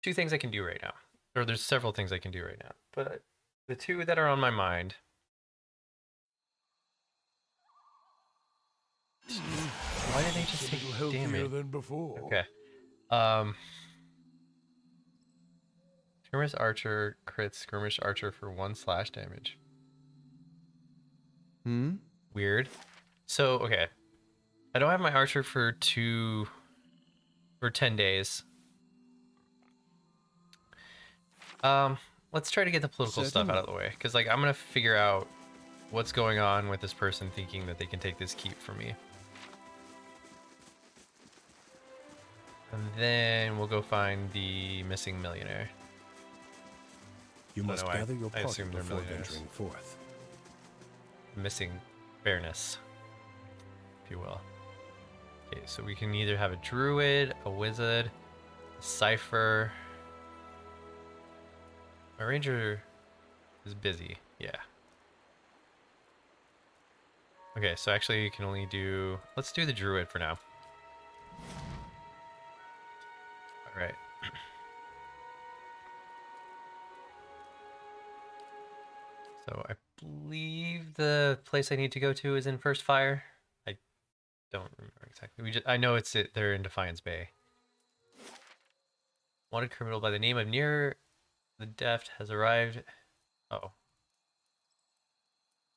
two things I can do right now. Or there's several things I can do right now. But the two that are on my mind. Why did they Looks just a take little healthier damage? than before. Okay. Um Skirmish Archer crits Skirmish Archer for 1 slash damage. Hmm? Weird. So, okay. I don't have my Archer for 10 days. Um, let's try to get the political stuff out of Certainly. the way. Because, like, I'm going to figure out what's going on with this person thinking that they can take this keep from me. And then we'll go find the missing millionaire. You I don't must know, gather your I party assume they're before millionaires. venturing forth. Missing fairness, if you will. Okay, so we can either have a druid, a wizard, a cipher. My ranger is busy, yeah. Okay, so actually you can only do... Let's do the druid for now. Alright. So I believe the place I need to go to is in First Fire. I don't remember exactly. I know they're in Defiance Bay. Wanted criminal by the name of Near the Deft has arrived. Oh.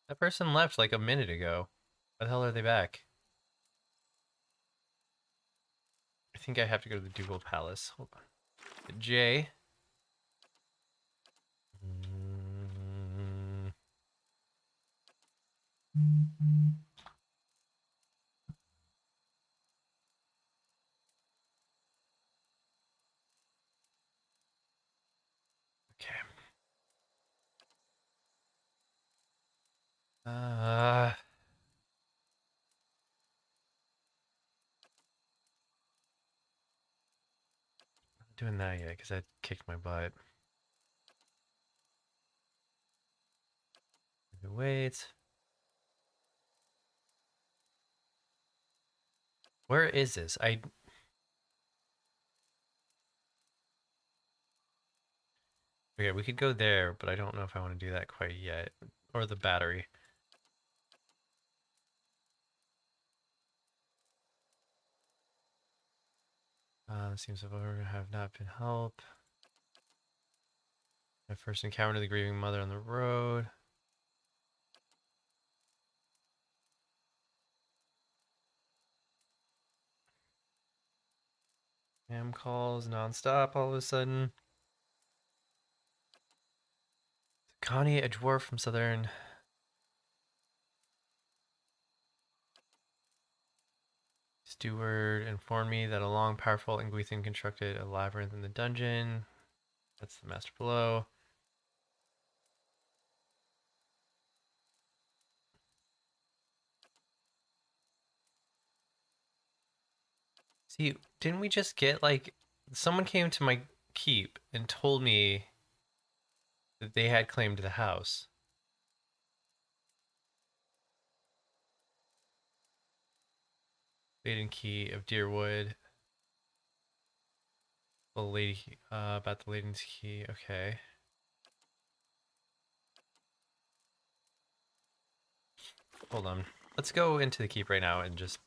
That person left like a minute ago. Why the hell are they back? I think I have to go to the Ducal Palace. Hold on. J. Mm, okay. Not doing that yet because I kicked my butt. Wait. Where is this? Okay, we could go there, but I don't know if I want to do that quite yet. Or the battery. Seems to have not been help. I first encountered the grieving mother on the road. Spam calls nonstop all of a sudden. Connie, a dwarf from Southern. Steward informed me that a long, powerful Ingwethan constructed a labyrinth in the dungeon. That's the master below. See, didn't we just get like someone came to my keep and told me that they had claimed the house? Laden key of Deerwood. The lady about the Laden's key. Okay. Hold on. Let's go into the keep right now and just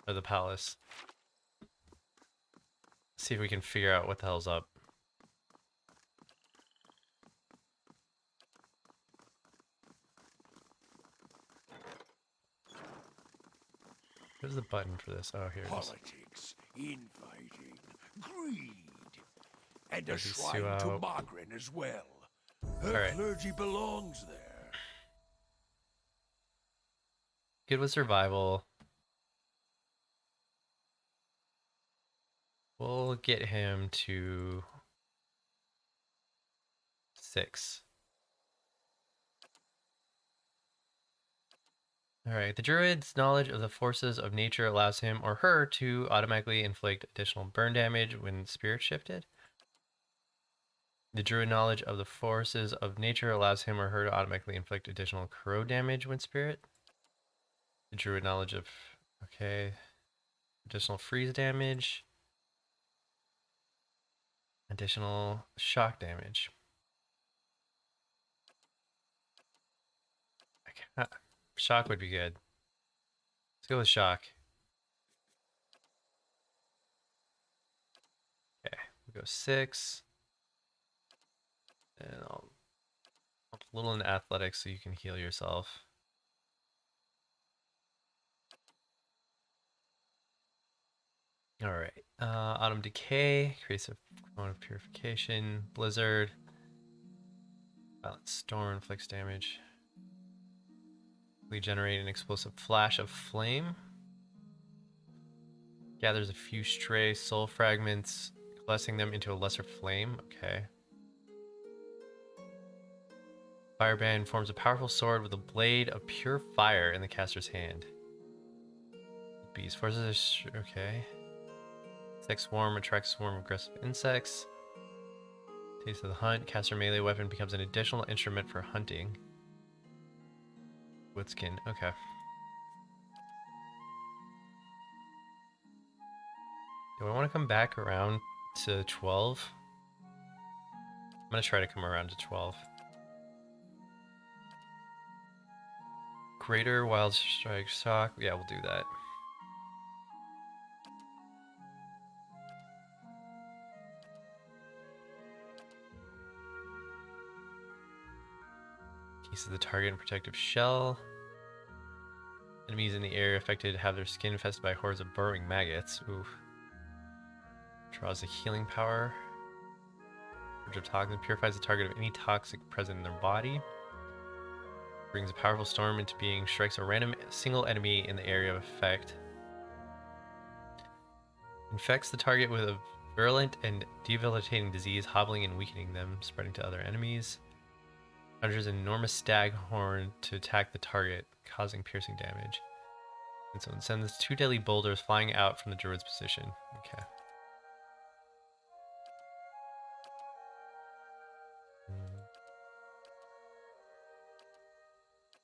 or the palace. See if we can figure out what the hell's up. Where's the button for this? Oh, here it is. Politics, infighting, greed, and a There's these two shrine to out. Margaret as well. Her Alright. clergy belongs there. Good with survival. We'll get him to 6. Alright, the druid's knowledge of the forces of nature allows him or her to automatically inflict additional burn damage when spirit shifted. The druid knowledge of the forces of nature allows him or her to automatically inflict additional corrode damage when spirit. The druid knowledge of... Okay. Additional freeze damage. Additional shock damage. Shock would be good. Let's go with shock. Okay, we go 6. And I'll a little in athletics so you can heal yourself. Alright. Autumn Decay creates a cone of purification. Blizzard. Violent Storm inflicts damage. We generate an explosive flash of flame. Gathers a few stray soul fragments, coalescing them into a lesser flame. Okay. Fireband forms a powerful sword with a blade of pure fire in the caster's hand. Beast forces. Okay. Insect swarm attracts a swarm of aggressive insects. Taste of the hunt. Caster melee weapon becomes an additional instrument for hunting. Woodskin. Okay. Do I want to come back around to 12? I'm going to try to come around to 12. Greater Wild Strike Shock. Yeah, we'll do that. Cases the target in protective shell. Enemies in the area affected have their skin infested by hordes of burrowing maggots. Oof. Draws a healing power. Purge of toxin purifies the target of any toxic present in their body. Brings a powerful storm into being. Strikes a random single enemy in the area of effect. Infects the target with a virulent and debilitating disease, hobbling and weakening them, spreading to other enemies. Conjures an enormous stag horn to attack the target, causing piercing damage. And so it sends 2 deadly boulders flying out from the druid's position. Okay.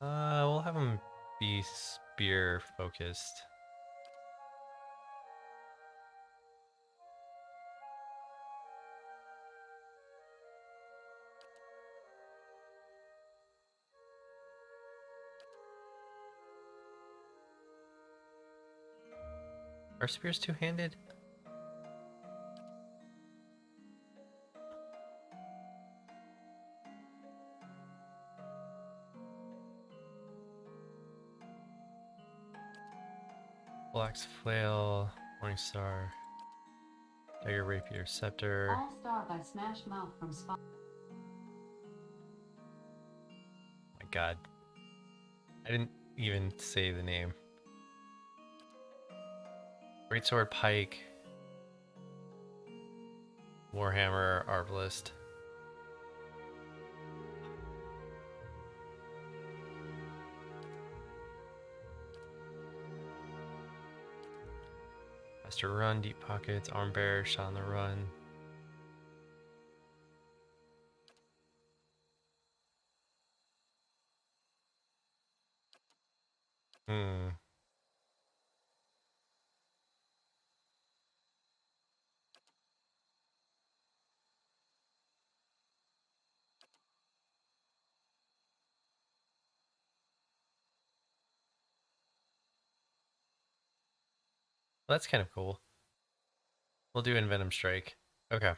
We'll have him be spear focused. Are spears two-handed? Black's flail, Morningstar, dagger, rapier, scepter. All Star by Smash Mouth from Spot. My God, I didn't even say the name. Greatsword, pike, warhammer, arbalist. Faster run, deep pockets, arm bearer, shot on the run. Well, that's kind of cool. We'll do Envenom Strike. Okay.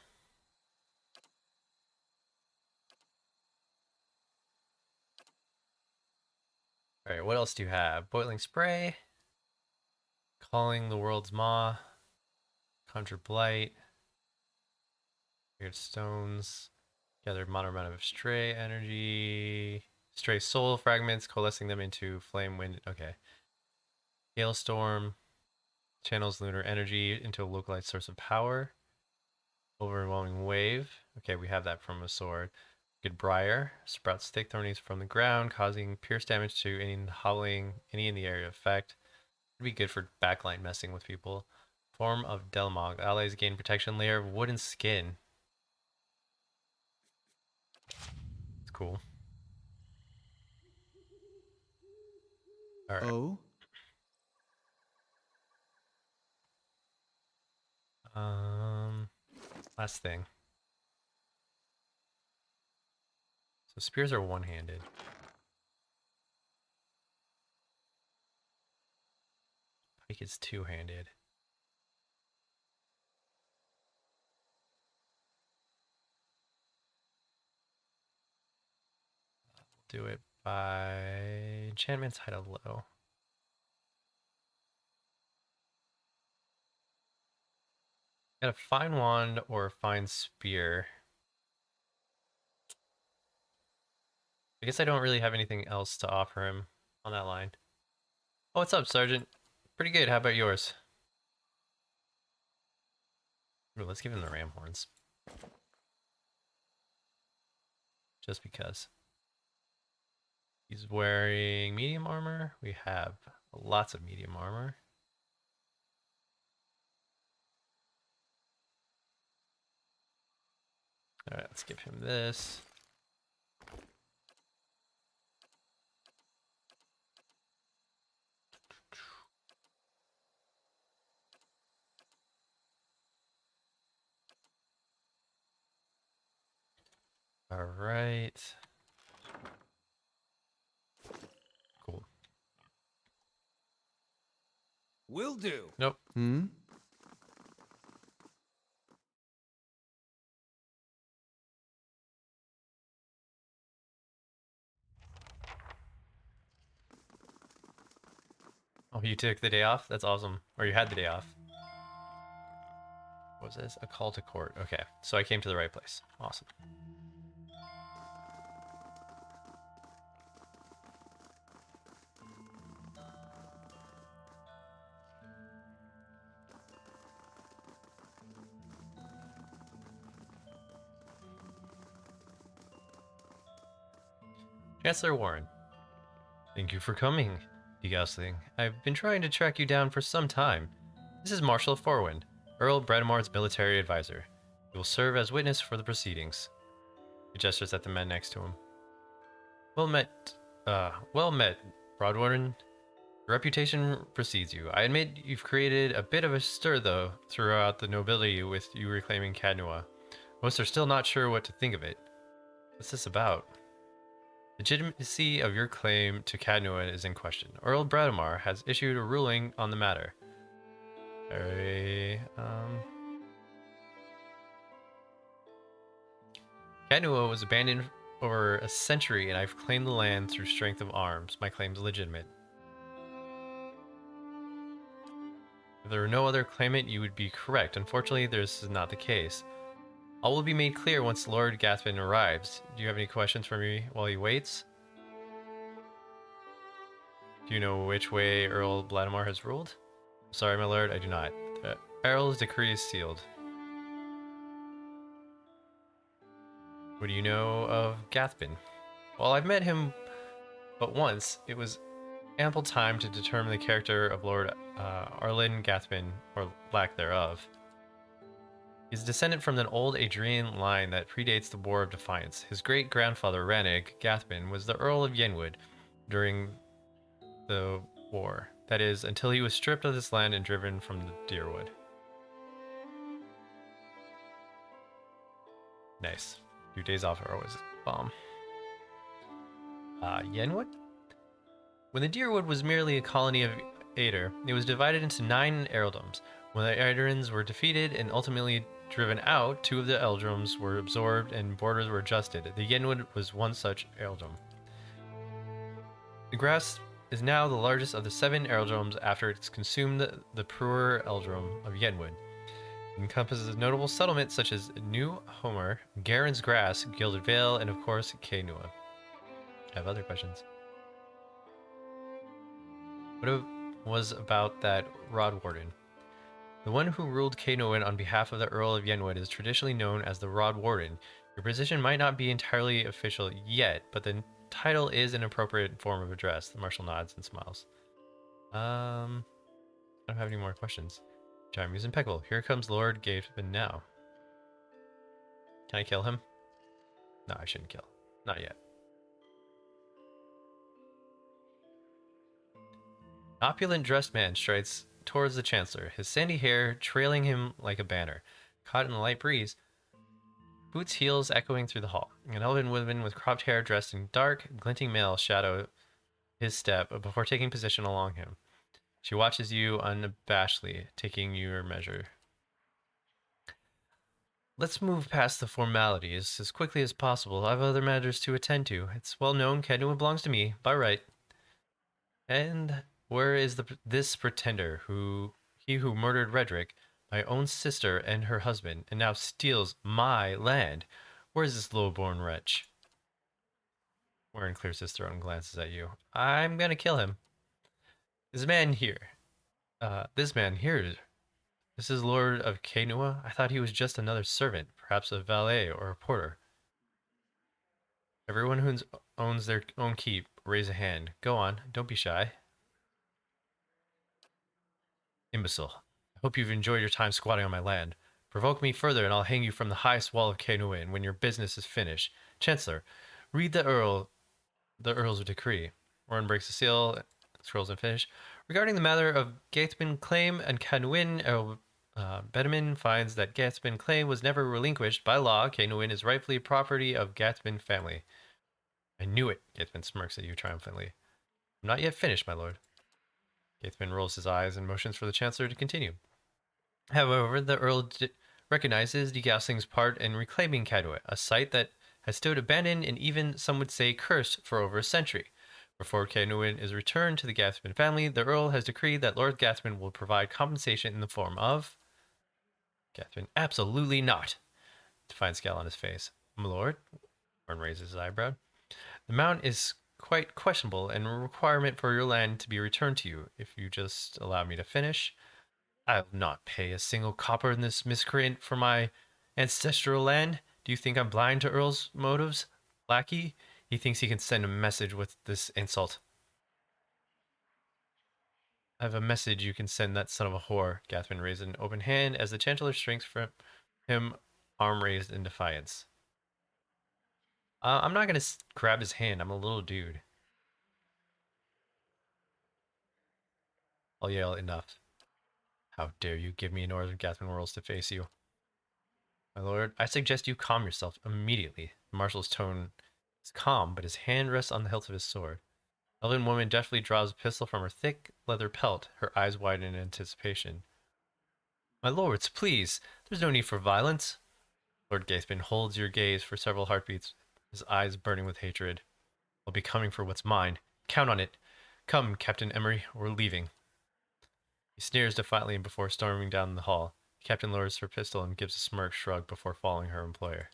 Alright, what else do you have? Boiling Spray. Calling the World's Maw. Conjure Blight. Weird Stones. Gather moderate amount of stray energy. Stray soul fragments, coalescing them into flame wind. Okay. Hailstorm. Channels lunar energy into a localized source of power. Overwhelming Wave. Okay, we have that from a sword. Good Briar. Sprouts thick thornies from the ground, causing pierce damage to any hobbling, any in the area of effect. Would be good for backline messing with people. Form of Delmog. Allies gain protection layer of wooden skin. It's cool. Alright. Oh? Last thing. So spears are one-handed. Pike is two-handed. Do it by enchantments high to low. Got a fine wand or a fine spear. I guess I don't really have anything else to offer him on that line. Oh, what's up, Sergeant? Pretty good. How about yours? Ooh, let's give him the ram horns. Just because. He's wearing medium armor. We have lots of medium armor. Alright, let's give him this. Alright. Cool. Will do. Nope. Hmm? Oh, you took the day off? That's awesome. Or you had the day off. What was this? A call to court. Okay, so I came to the right place. Awesome. Chancellor Warren, thank you for coming, you Gosling. I've been trying to track you down for some time. This is Marshal Forwind, Earl Bredemore's military advisor. He will serve as witness for the proceedings. He gestures at the men next to him. Well met, Broadwarden. Your reputation precedes you. I admit you've created a bit of a stir, though, throughout the nobility with you reclaiming Cadnua. Most are still not sure what to think of it. What's this about? Legitimacy of your claim to Cadnua is in question. Earl Bradamar has issued a ruling on the matter. Cadnua was abandoned over a century, and I've claimed the land through strength of arms. My claim's legitimate. If there were no other claimant, you would be correct. Unfortunately, this is not the case. All will be made clear once Lord Gathbin arrives. Do you have any questions for me while he waits? Do you know which way Earl Bladamar has ruled? Sorry, my lord, I do not. The Earl's decree is sealed. What do you know of Gathbin? Well, I've met him but once. It was ample time to determine the character of Lord Arlen Gathbin, or lack thereof. He's a descendant from an old Adrian line that predates the War of Defiance. His great-grandfather, Ranig Gathbin, was the Earl of Yenwood during the war. That is, until he was stripped of this land and driven from the Deerwood. Nice. Your days off are always a bomb. Yenwood? When the Deerwood was merely a colony of Ader, it was divided into 9 earldoms. When the Aderans were defeated and ultimately driven out, 2 of the earldoms were absorbed and borders were adjusted. The Yenwood was one such earldom. The grass is now the largest of the 7 earldoms after it's consumed the poorer earldom of Yenwood. It encompasses notable settlements such as New Homer, Garen's Grass, Gilded Vale, and of course, Kainua. I have other questions. What was about that Rod Warden? The one who ruled Kainua on behalf of the Earl of Yenwood is traditionally known as the Rod Warden. Your position might not be entirely official yet, but the title is an appropriate form of address. The Marshal nods and smiles. I don't have any more questions. Charm is impeccable. Here comes Lord Gathbin now. Can I kill him? No, I shouldn't kill. Not yet. An opulent dressed man strides towards the Chancellor, his sandy hair trailing him like a banner. Caught in the light breeze, Boots' heels echoing through the hall. An elven woman with cropped hair dressed in dark, glinting mail shadow his step before taking position along him. She watches you unabashedly, taking your measure. Let's move past the formalities as quickly as possible. I have other matters to attend to. It's well known Kenua belongs to me, by right. And where is this pretender who murdered Redrick, my own sister and her husband, and now steals my land? Where is this low-born wretch? Warren clears his throat and glances at you. I'm gonna kill him. This man here. This is Lord of Kenua? I thought he was just another servant, perhaps a valet or a porter. Everyone who owns their own keep, raise a hand. Go on, don't be shy. Imbecile. I hope you've enjoyed your time squatting on my land. Provoke me further and I'll hang you from the highest wall of Kenua, and when your business is finished. Chancellor, read the Earl's decree. Warren breaks the seal, scrolls and finish. Regarding the matter of Gathman claim and Canuin, Bedemin finds that Gathman claim was never relinquished by law. Canuin is rightfully property of Gathman family. I knew it, Gathman smirks at you triumphantly. I'm not yet finished, my lord. Gathman rolls his eyes and motions for the Chancellor to continue. However, the Earl recognizes Degaussing's part in reclaiming Cadua, a site that has stood abandoned and even, some would say, cursed for over a century. Before Canuin is returned to the Gathman family, the Earl has decreed that Lord Gathman will provide compensation in the form of... Gathman, absolutely not. Defiant scowl on his face. My lord? Warren raises his eyebrow. The amount is quite questionable and a requirement for your land to be returned to you. If you just allow me to finish, I'll not pay a single copper in this miscreant for my ancestral land. Do you think I'm blind to Earl's motives? Lackey? He thinks he can send a message with this insult. I have a message you can send that son of a whore. Gathman raised an open hand as the Chancellor shrinks from him, arm raised in defiance. I'm not going to grab his hand. I'm a little dude. I'll yell, enough. How dare you give me an order, Gathman whirls to face you. My lord, I suggest you calm yourself immediately. The marshal's tone is calm, but his hand rests on the hilt of his sword. The elven woman deftly draws a pistol from her thick leather pelt, her eyes widen in anticipation. My lords, please, there's no need for violence. Lord Gathman holds your gaze for several heartbeats, his eyes burning with hatred. I'll be coming for what's mine. Count on it. Come, Captain Emery, we're leaving. He sneers defiantly before storming down the hall. The captain lowers her pistol and gives a smirk shrug before following her employer.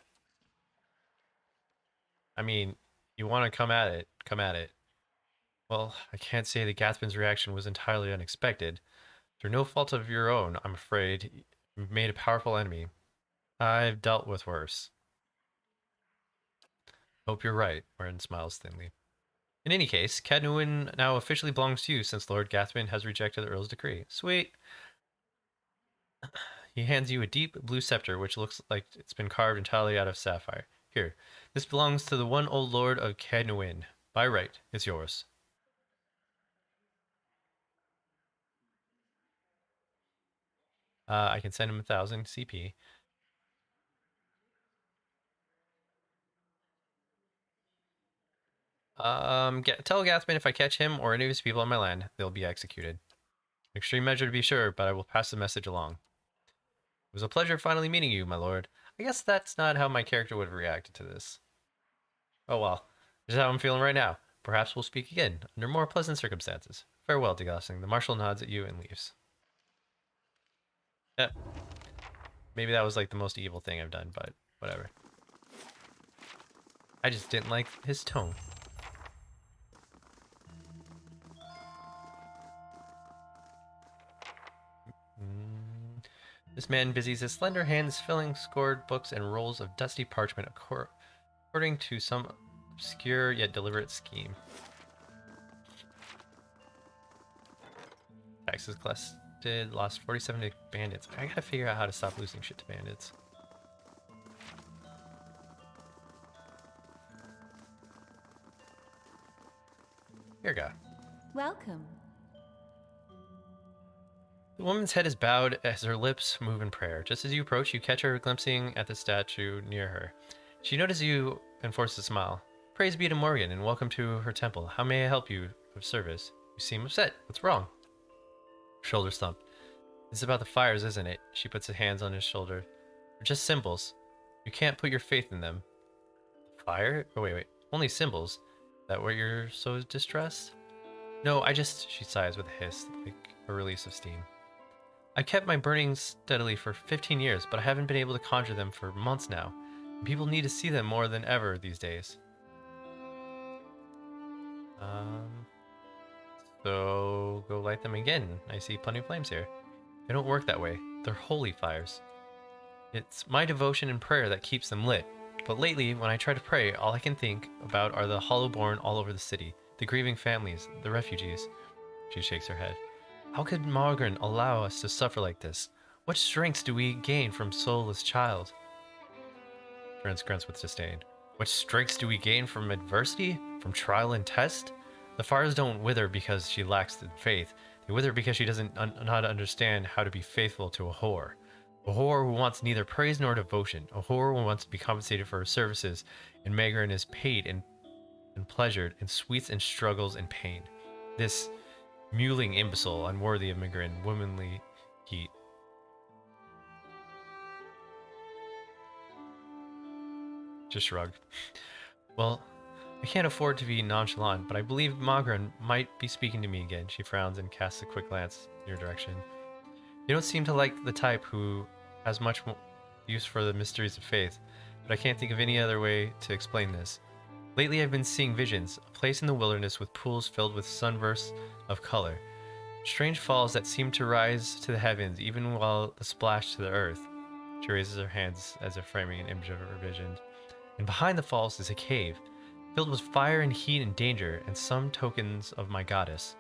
I mean, you want to come at it, come at it. Well, I can't say the Gathman's reaction was entirely unexpected. Through no fault of your own, I'm afraid, you've made a powerful enemy. I've dealt with worse. Hope you're right, Warren smiles thinly. In any case, Cadnuin now officially belongs to you since Lord Gathman has rejected the Earl's decree. Sweet. He hands you a deep blue scepter, which looks like it's been carved entirely out of sapphire. Here, this belongs to the one old Lord of Cadnuin. By right, it's yours. I can send him 1,000 CP. Tell Gathman if I catch him or any of his people on my land, they'll be executed. Extreme measure to be sure, but I will pass the message along. It was a pleasure finally meeting you, my lord. I guess that's not how my character would have reacted to this. Oh well, this is how I'm feeling right now. Perhaps we'll speak again, under more pleasant circumstances. Farewell, Degaussing. The marshal nods at you and leaves. Yeah, maybe that was like the most evil thing I've done, but whatever. I just didn't like his tone. This man busies his slender hands filling scored books and rolls of dusty parchment according to some obscure yet deliberate scheme. Taxes collected, lost 47 to bandits. I gotta figure out how to stop losing shit to bandits. Here we go. Welcome. The woman's head is bowed as her lips move in prayer. Just as you approach, you catch her glimpsing at the statue near her. She notices you and forces a smile. Praise be to Morgan, and welcome to her temple. How may I help you of service? You seem upset. What's wrong? Shoulders thump. This is about the fires, isn't it? She puts her hands on his shoulder. They're just symbols. You can't put your faith in them. Fire? Oh, wait. Only symbols. Is that why you're so distressed? No, she sighs with a hiss, like a release of steam. I kept my burning steadily for 15 years, but I haven't been able to conjure them for months now. And people need to see them more than ever these days. So go light them again. I see plenty of flames here. They don't work that way. They're holy fires. It's my devotion and prayer that keeps them lit. But lately, when I try to pray, all I can think about are the hollowborn all over the city, the grieving families, the refugees. She shakes her head. How could Margaret allow us to suffer like this? What strengths do we gain from soulless child? Prince grunts with disdain. What strengths do we gain from adversity? From trial and test? The fires don't wither because she lacks the faith. They wither because she doesn't not understand how to be faithful to a whore. A whore who wants neither praise nor devotion. A whore who wants to be compensated for her services, and Magrin is paid and pleasured in sweets and struggles and pain. This mewling imbecile, unworthy of Magrin, womanly heat. Just shrugged. Well, I can't afford to be nonchalant, but I believe Magrin might be speaking to me again. She frowns and casts a quick glance in your direction. You don't seem to like the type who has much use for the mysteries of faith, but I can't think of any other way to explain this. Lately I've been seeing visions, a place in the wilderness with pools filled with sunbursts of color. Strange falls that seem to rise to the heavens even while the splash to the earth. She raises her hands as if framing an image of her vision. And behind the falls is a cave, filled with fire and heat and danger, and some tokens of my goddess.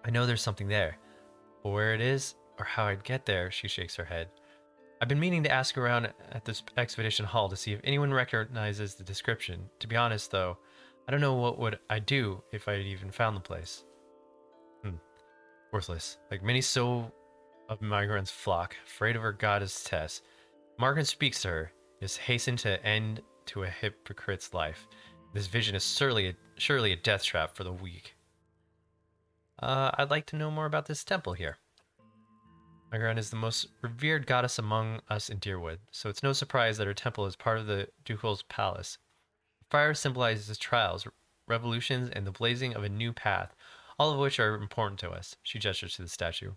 I know there's something there, but where it is, or how I'd get there, she shakes her head. I've been meaning to ask around at this expedition hall to see if anyone recognizes the description. To be honest, though, I don't know what would I do if I'd even found the place. Worthless. Like many so of Migrant's flock, afraid of her goddess Tess, Margaret speaks to her, is hastened to end to a hypocrite's life. This vision is surely a death trap for the weak. I'd like to know more about this temple here. Margaret is the most revered goddess among us in Deerwood, so it's no surprise that her temple is part of the Ducal's palace. Fire symbolizes trials, revolutions, and the blazing of a new path, all of which are important to us. She gestures to the statue.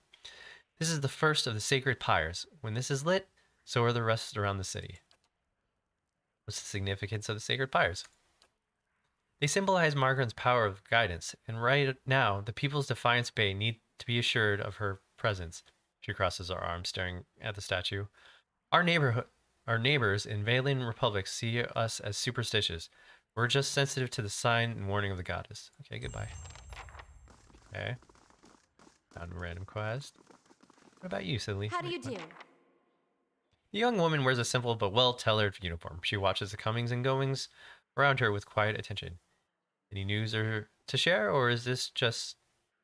This is the first of the sacred pyres. When this is lit, so are the rest around the city. What's the significance of the sacred pyres? They symbolize Margaret's power of guidance, and right now, the people's Defiance Bay need to be assured of her presence. She crosses her arms, staring at the statue. Our neighbors in Valen Republic see us as superstitious. We're just sensitive to the sign and warning of the goddess. Okay, goodbye. Okay. Found a random quest. What about you, Sidley? How do you do? The young woman wears a simple but well-tailored uniform. She watches the comings and goings around her with quiet attention. Any news to share, or is this just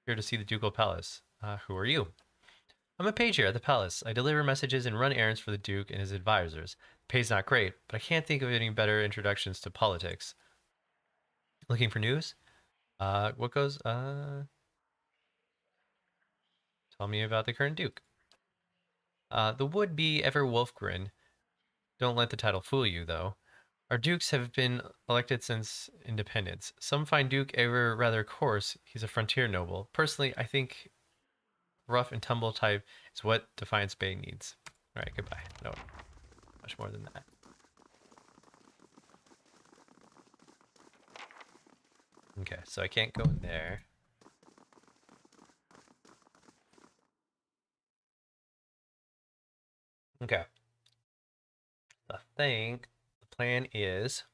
here to see the ducal palace? Who are you? I'm a page here at the palace. I deliver messages and run errands for the duke and his advisors. The pay's not great, but I can't think of any better introductions to politics. Looking for news? What goes? Tell me about the current duke. The would-be ever Wolfgren. Don't let the title fool you, though. Our dukes have been elected since independence. Some find Duke ever rather coarse. He's a frontier noble. Personally, I think rough and tumble type is what Defiance Bay needs. All right, goodbye. No, much more than that. Okay, so I can't go in there. Okay. I think the plan is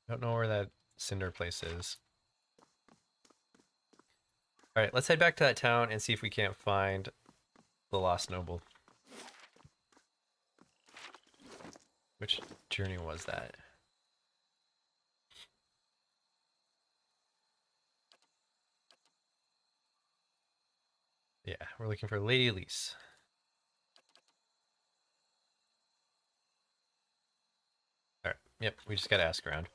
I don't know where that cinder place is. All right, let's head back to that town and see if we can't find the lost noble. Which journey was that? Yeah, we're looking for Lady Elise. Alright, yep, we just gotta ask around.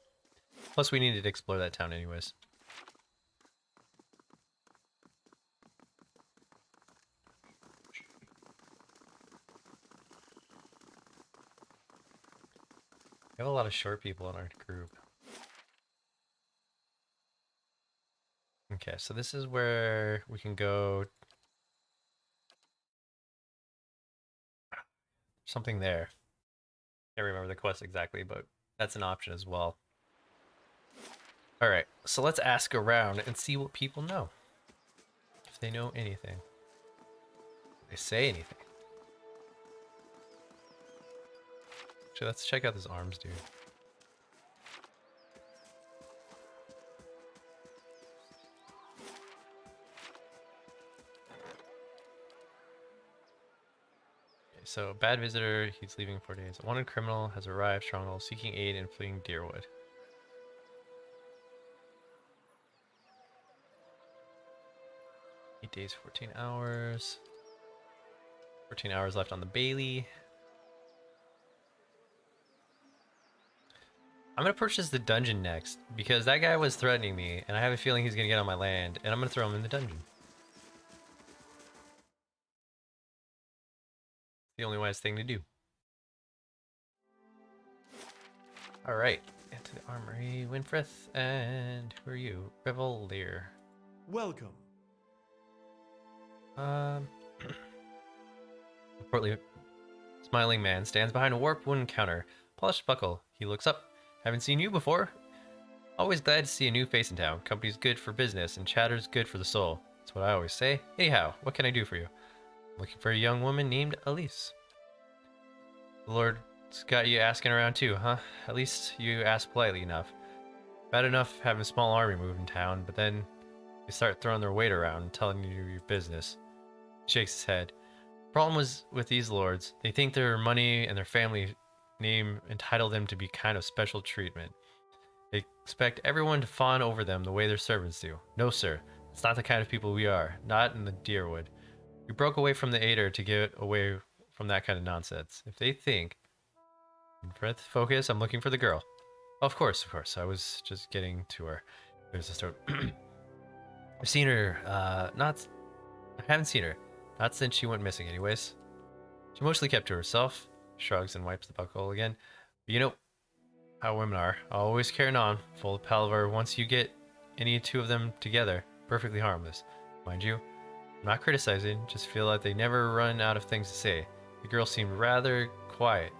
Plus, we needed to explore that town anyways. We have a lot of short people in our group. Okay, so this is where we can go. Something there. Can't remember the quest exactly, but that's an option as well. Alright, so let's ask around and see what people know. If they know anything. If they say anything. Actually, let's check out this arms dude. Okay, so, bad visitor, he's leaving 4 days. A wanted criminal has arrived, stronghold, seeking aid and fleeing Deerwood. 8 days, 14 hours. 14 hours left on the Bailey. I'm gonna purchase the dungeon next, because that guy was threatening me, and I have a feeling he's gonna get on my land, and I'm gonna throw him in the dungeon. The only wise thing to do. Alright, into the armory, Winfrith, and who are you? Revelier. Welcome. A portly, smiling man stands behind a warped wooden counter. Polished buckle. He looks up. Haven't seen you before. Always glad to see a new face in town. Company's good for business, and chatter's good for the soul. That's what I always say. Anyhow, what can I do for you? Looking for a young woman named Elise. The Lord's got you asking around too, huh? At least you asked politely enough. Bad enough having a small army move in town, but then they start throwing their weight around and telling you your business. He shakes his head. Problem was with these lords, they think their money and their family name entitle them to be kind of special treatment. They expect everyone to fawn over them the way their servants do. No, sir, it's not the kind of people we are. Not in the Deerwood. We broke away from the Ader to get away from that kind of nonsense. If they think... Breath, focus, I'm looking for the girl. Of course, I was just getting to her. There's a start. I've seen her, I haven't seen her. Not since she went missing anyways. She mostly kept to herself. Shrugs and wipes the buckle again. But you know how women are. Always carrying on, full of palaver. Once you get any two of them together, perfectly harmless. Mind you, I'm not criticizing, just feel like they never run out of things to say. The girl seemed rather quiet.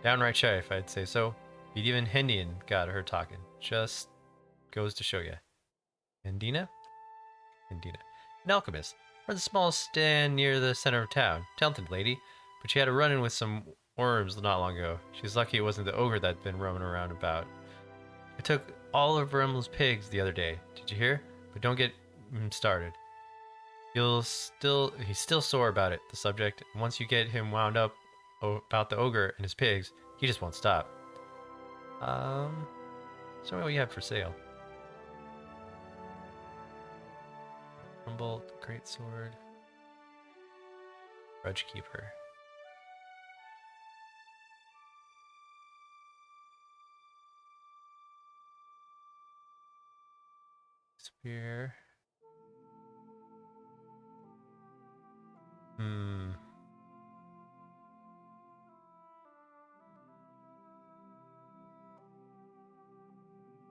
Downright shy, if I'd say so. But even Hendian got her talking. Just goes to show you. Hendina? Hendina. An alchemist. Runs a small stand near the center of town. Talented lady. But she had a run-in with some worms not long ago. She's lucky it wasn't the ogre that'd been roaming around about. I took all of Remmel's pigs the other day. Did you hear? But don't get him started. He's still sore about it, the subject. And once you get him wound up about the ogre and his pigs, he just won't stop. So what we have for sale? Rumbolt, Great Sword, Grudge Keeper. Spear.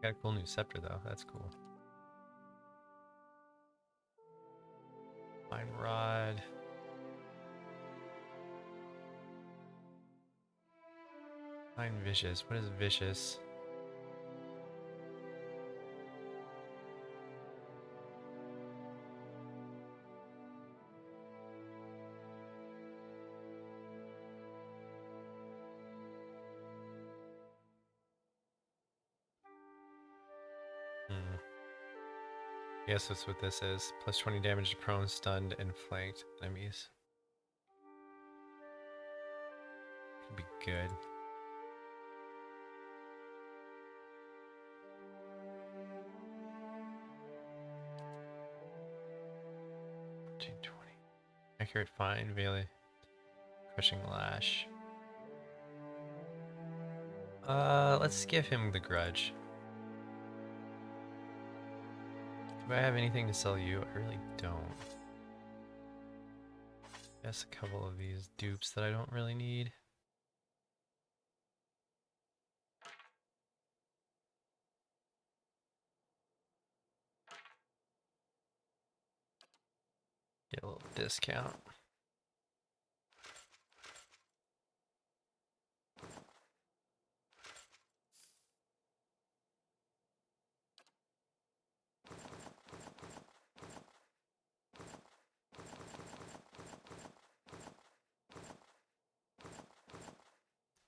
Got a cool new scepter though, that's cool. Fine Rod. Fine Vicious. What is Vicious? Yes, that's what this is. Plus 20 damage to prone, stunned, and flanked enemies. Could be good. $14.20. Accurate fine, Veiling. Crushing lash. Let's give him the grudge. Do I have anything to sell you? I really don't. Guess a couple of these dupes that I don't really need. Get a little discount.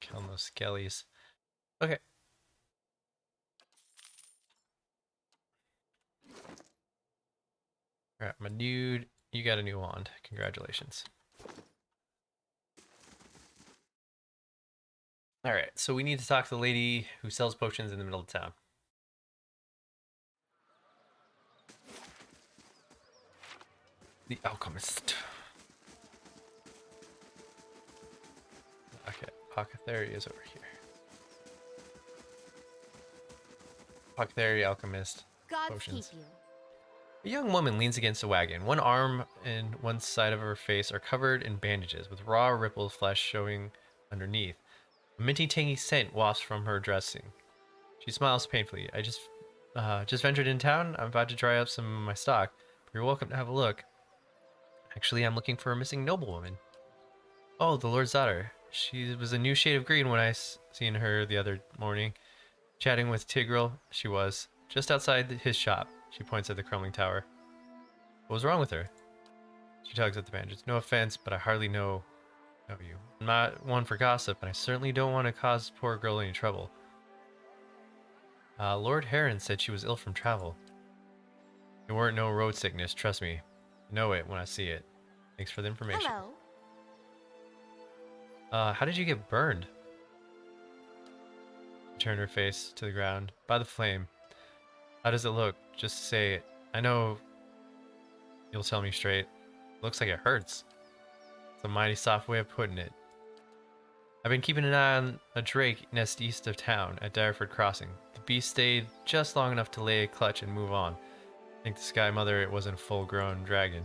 Kill those skellies. Okay. Alright, my dude, you got a new wand. Congratulations. Alright, so we need to talk to the lady who sells potions in the middle of town. The alchemist. Okay, apothecary is over here. Apothecary, alchemist, Gods potions. keep you. A young woman leans against a wagon. One arm and one side of her face are covered in bandages, with raw rippled flesh showing underneath. A minty tangy scent wafts from her dressing. She smiles painfully. I just ventured in town. I'm about to dry up some of my stock. But you're welcome to have a look. Actually, I'm looking for a missing noblewoman. Oh, the Lord's daughter. She was a new shade of green when I seen her the other morning. Chatting with Tigreal, she was. Just outside his shop. She points at the crumbling tower. What was wrong with her? She tugs at the bandages. No offense, but I hardly know you. I'm not one for gossip, and I certainly don't want to cause the poor girl any trouble. Lord Heron said she was ill from travel. It weren't no road sickness, trust me. I know it when I see it. Thanks for the information. Hello. How did you get burned? She turned her face to the ground. By the flame. How does it look? Just say it. I know you'll tell me straight. Looks like it hurts. It's a mighty soft way of putting it. I've been keeping an eye on a drake nest east of town at Direford Crossing. The beast stayed just long enough to lay a clutch and move on. I think the Sky Mother it wasn't a full-grown dragon.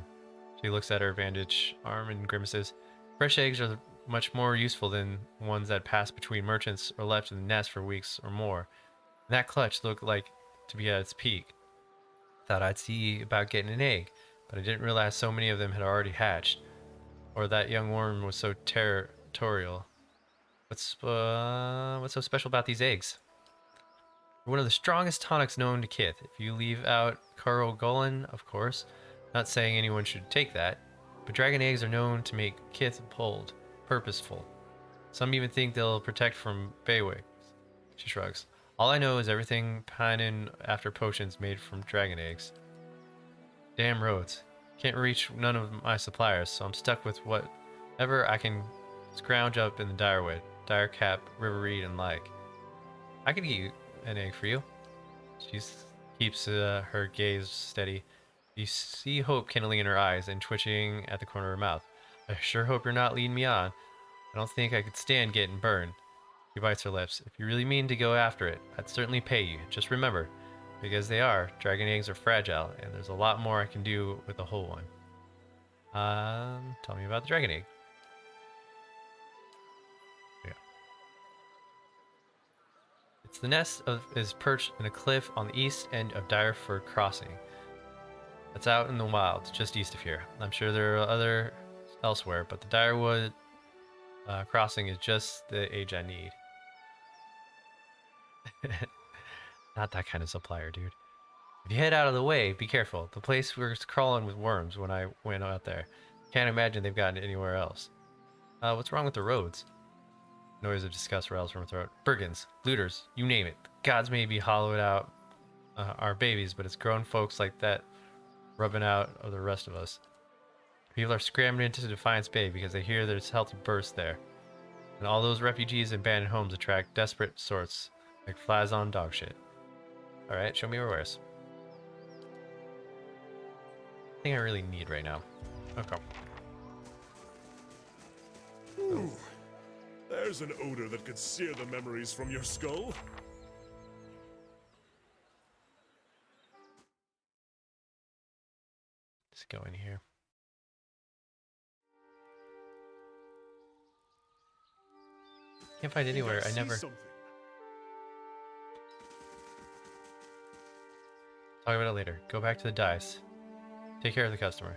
She looks at her bandaged arm and grimaces. Fresh eggs are much more useful than ones that pass between merchants or left in the nest for weeks or more. And that clutch looked like to be at its peak. Thought I'd see about getting an egg, but I didn't realize so many of them had already hatched. Or that young worm was so territorial. What's so special about these eggs? They're one of the strongest tonics known to Kith. If you leave out Kurogolan, of course. Not saying anyone should take that, but dragon eggs are known to make Kith bold, purposeful. Some even think they'll protect from Baywigs. She shrugs. All I know is everything pining after potions made from dragon eggs. Damn roads. Can't reach none of my suppliers, so I'm stuck with whatever I can scrounge up in the Direwood, Direcap, Riverreed, and like. I could get you an egg for you. She keeps her gaze steady. You see hope kindling in her eyes and twitching at the corner of her mouth. I sure hope you're not leading me on. I don't think I could stand getting burned. She bites her lips. If you really mean to go after it, I'd certainly pay you. Just remember, because they are, dragon eggs are fragile, and there's a lot more I can do with a whole one. Tell me about the dragon egg. Yeah. It's the nest is perched in a cliff on the east end of Direford Crossing. It's out in the wild, just east of here. I'm sure there are other elsewhere, but the Direwood Crossing is just the age I need. Not that kind of supplier, dude. If you head out of the way, be careful. The place was crawling with worms when I went out there. Can't imagine they've gotten anywhere else. What's wrong with the roads? Noise of disgust rattles from her throat. Brigands, looters, you name it. Gods may be hollowed out our babies, but it's grown folks like that rubbing out of the rest of us. People are scrambling into Defiance Bay because they hear there's healthy births there. And all those refugees and abandoned homes attract desperate sorts, like flies on dog shit. Alright, show me your wares. Thing I really need right now. Okay. There's an odor that could sear the memories from your skull. Let's go in here. Can't find anywhere. I see never something. talk about it later. Go back to the dice. Take care of the customer.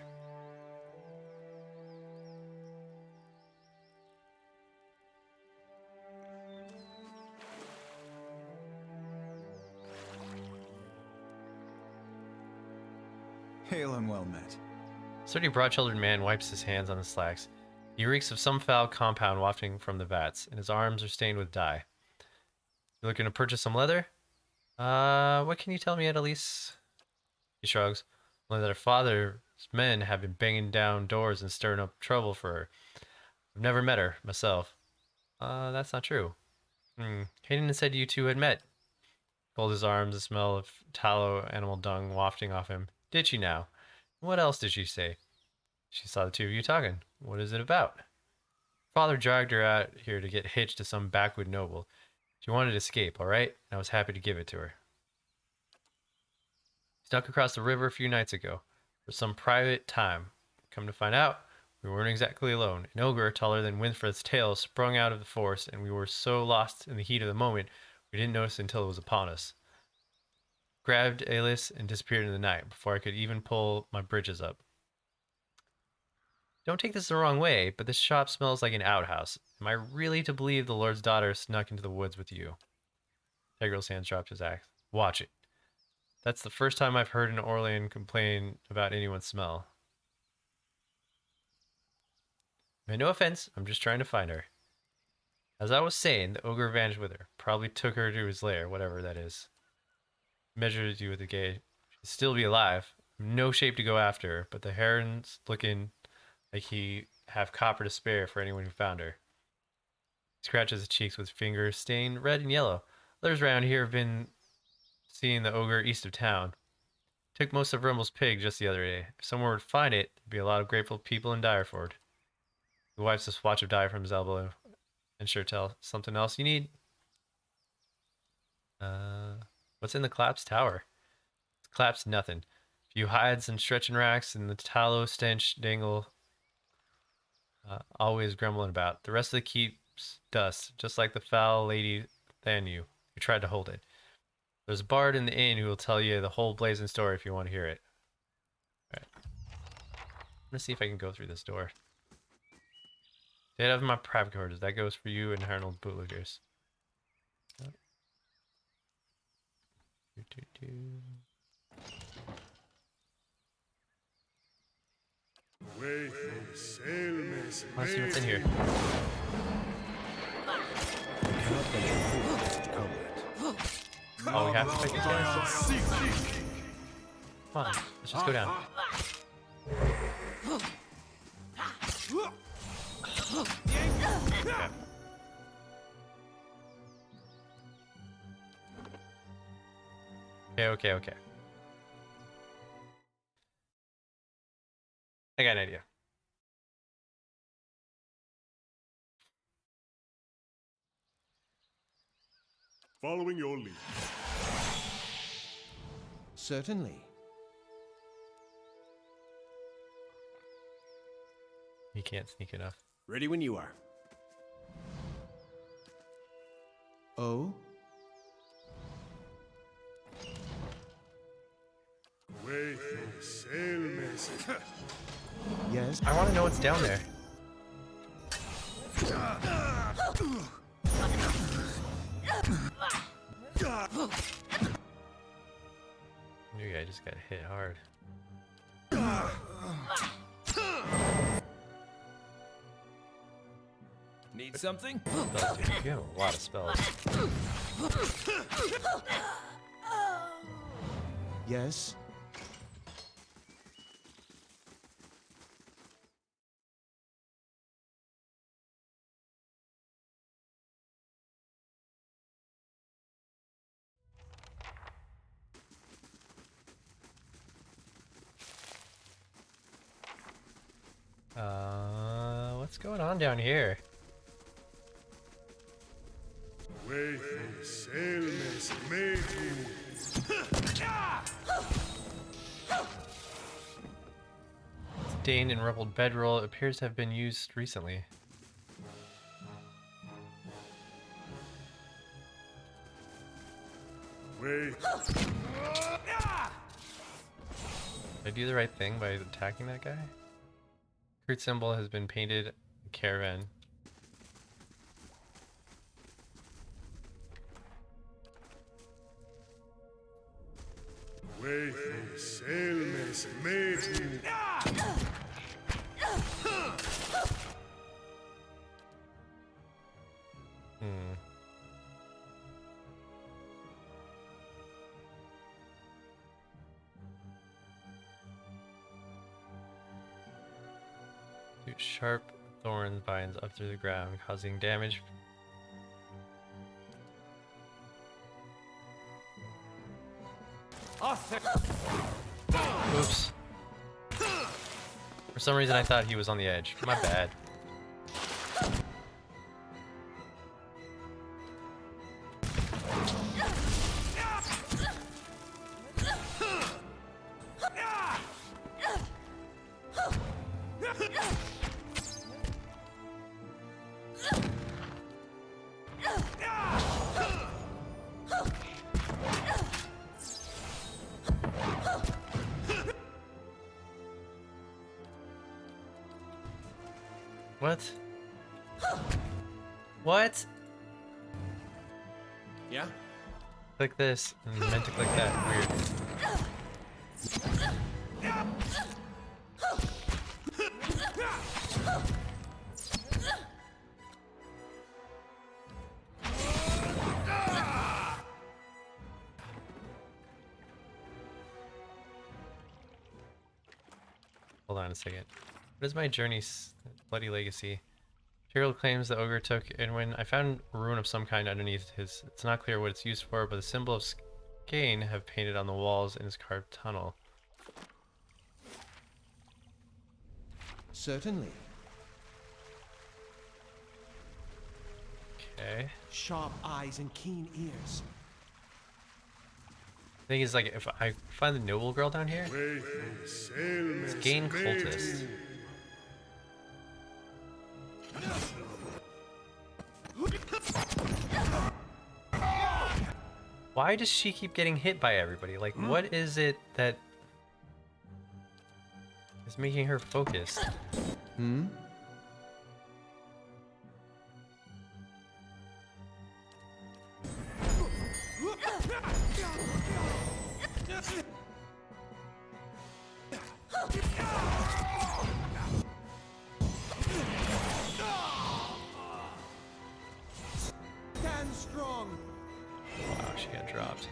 Hail and well met. Sturdy, broad-shouldered man wipes his hands on his slacks. He reeks of some foul compound wafting from the vats, and his arms are stained with dye. You looking to purchase some leather? What can you tell me, Annalise? He shrugs. Only that her father's men have been banging down doors and stirring up trouble for her. I've never met her, myself. That's not true. Hayden said you two had met. Folded his arms, the smell of tallow animal dung wafting off him. Did she now? What else did she say? She saw the two of you talking. What is it about? Father dragged her out here to get hitched to some backwood noble. She wanted to escape, all right? And I was happy to give it to her. Snuck across the river a few nights ago for some private time. Come to find out, we weren't exactly alone. An ogre taller than Winfred's tail sprung out of the forest, and we were so lost in the heat of the moment we didn't notice until it was upon us. Grabbed Alice and disappeared in the night before I could even pull my bridges up. Don't take this the wrong way, but this shop smells like an outhouse. Am I really to believe the Lord's daughter snuck into the woods with you? Tegral's hands dropped his axe. Watch it. That's the first time I've heard an Orlean complain about anyone's smell. No offense, I'm just trying to find her. As I was saying, the ogre vanished with her. Probably took her to his lair, whatever that is. Measured you with the gate. She'd still be alive. No shape to go after her, but the heron's looking like he have copper to spare for anyone who found her. He scratches his cheeks with fingers stained red and yellow. Others around here have been seeing the ogre east of town. Took most of Rumble's pig just the other day. If someone would find it, there'd be a lot of grateful people in Direford. He wipes a swatch of dye from his elbow and sure tell. Something else you need? What's in the collapsed tower? It's collapsed nothing. A few hides and stretching racks and the tallow stench dangle always grumbling about. The rest of the keep's dust, just like the foul lady Thanu, who tried to hold it. There's a bard in the inn who will tell you the whole blazing story if you want to hear it. Alright. I'm gonna see if I can go through this door. They have my private quarters. That goes for you and Arnold bootlickers. Yep. Wait for sail, miss. Let's see what's in here. Cannot venture forth to combat. Oh, we have to pick it down. Come on, let's just go down. Okay. I got an idea. Following your lead. Certainly. He can't sneak enough. Ready when you are. Oh? Wait for sail, miss. Yes? I want to know what's down there. New guy just got hit hard. Need something? Spells, dude. You have a lot of spells. Yes? What's going on down here? Wafer, Sailmason, Mage Move. Stained and rubbled bedroll appears to have been used recently. Wait. Did I do the right thing by attacking that guy? Crude symbol has been painted. Caravan. Wafer, Sailmason, Mage Move. Hmm. Shoot sharp thorn vines up through the ground, causing damage. Oops. For some reason I thought he was on the edge. My bad. What? What? Yeah? Click this and meant to click that. Weird. Hold on a second. What is my journey's bloody legacy? Tyrell claims the ogre took, and when I found a rune of some kind underneath his, it's not clear what it's used for, but the symbol of Skane have painted on the walls in his carved tunnel. Certainly. Okay. Sharp eyes and keen ears. Thing is, like, if I find the noble girl down here, Wafer, Sailmason, Skane Mage cultist. Move. Why does she keep getting hit by everybody? Like, what is it that is making her focused? Hmm? Stand strong. Wow, she got dropped.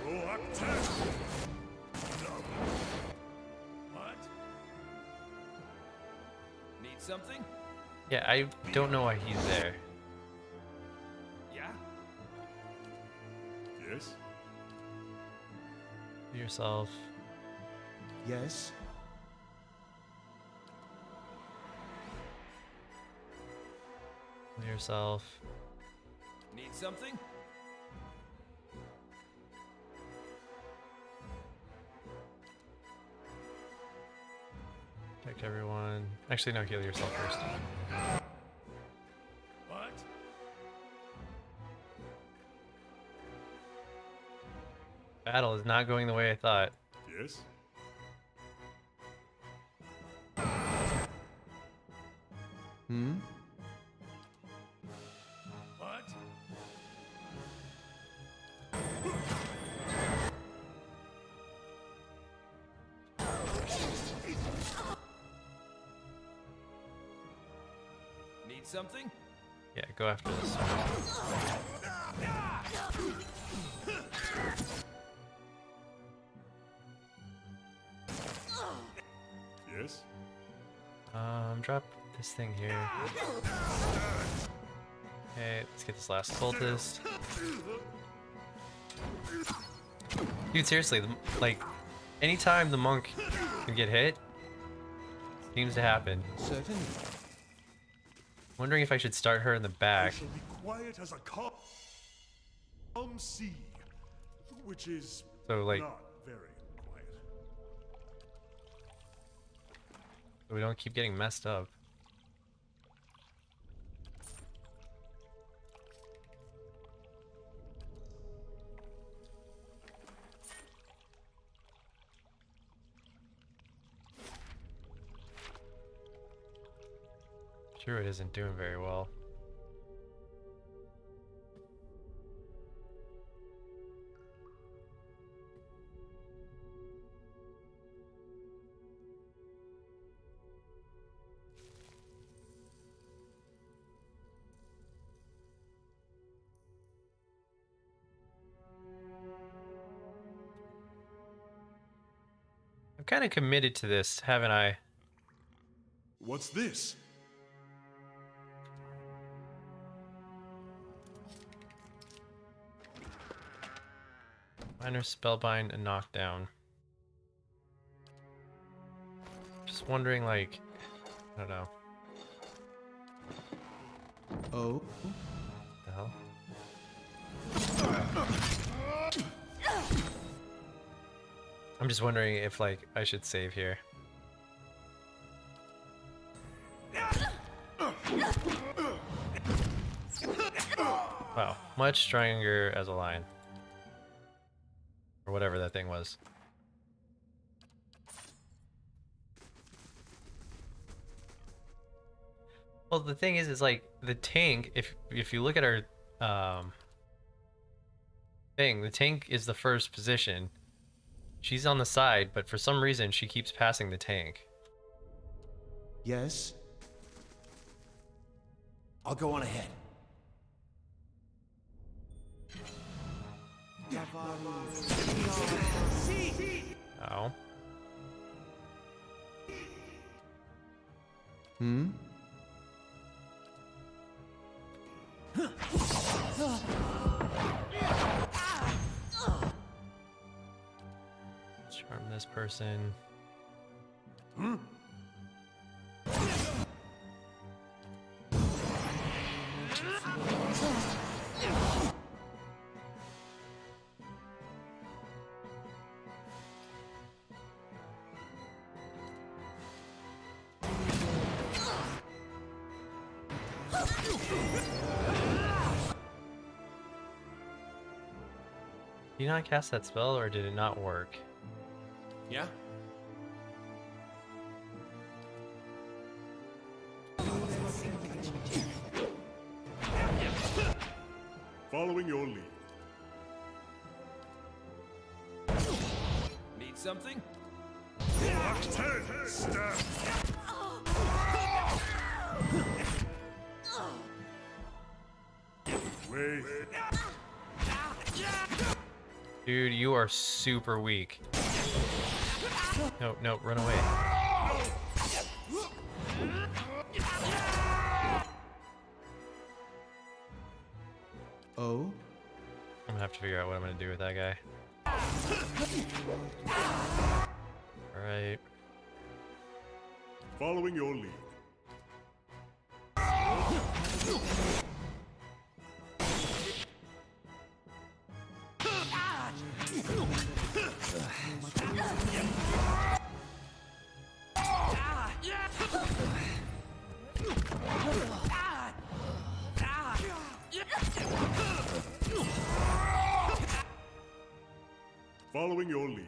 Oh, attack! What? Need something? Yeah, I don't know why he's there. Yeah? Yes? Do yourself. Yes. Do yourself. Need something? Protect everyone. Actually, no, heal yourself first. What? Battle is not going the way I thought. Yes? Hmm? What? Need something? Yeah, go after this. Yes? Drop this thing here. Okay, let's get this last cultist. Dude, seriously, like, anytime the monk can get hit, seems to happen. Certainly. Wondering if I should start her in the I back. shall be quiet as a calm sea, which is So, like, not very quiet. so we don't keep getting messed up. Sure, it isn't doing very well. I'm kind of committed to this, haven't I? What's this? Minor spellbind and knockdown. Just wondering, like, I don't know. Oh. What the hell? I'm just wondering if, like, I should save here. Wow, much stronger as a lion. Or whatever that thing was. Well, the thing is like the tank. If you look at our thing, the tank is the first position. She's on the side, but for some reason she keeps passing the tank. Yes. I'll go on ahead. Oh. Hmm? Charm this person. Did you not cast that spell, or did it not work? Yeah? Following your lead. Need something? Octane, stab. Wait. Dude, you are super weak. No, no, run away. Oh? I'm gonna have to figure out what I'm gonna do with that guy. Alright. Following your lead. Following your lead.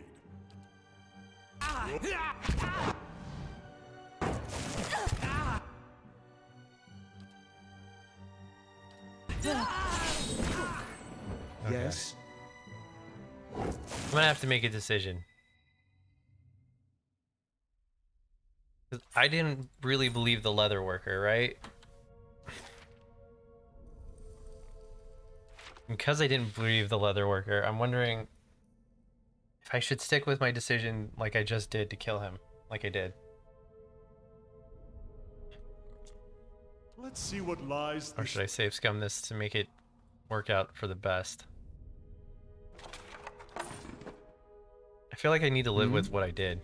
Yes. I'm gonna have to make a decision. 'Cause I didn't really believe the leather worker, right? Because I didn't believe the leather worker, I'm wondering if I should stick with my decision like I just did to kill him, like I did. Let's see what lies Or this should I save scum this to make it work out for the best? feel like I need to live with what I did.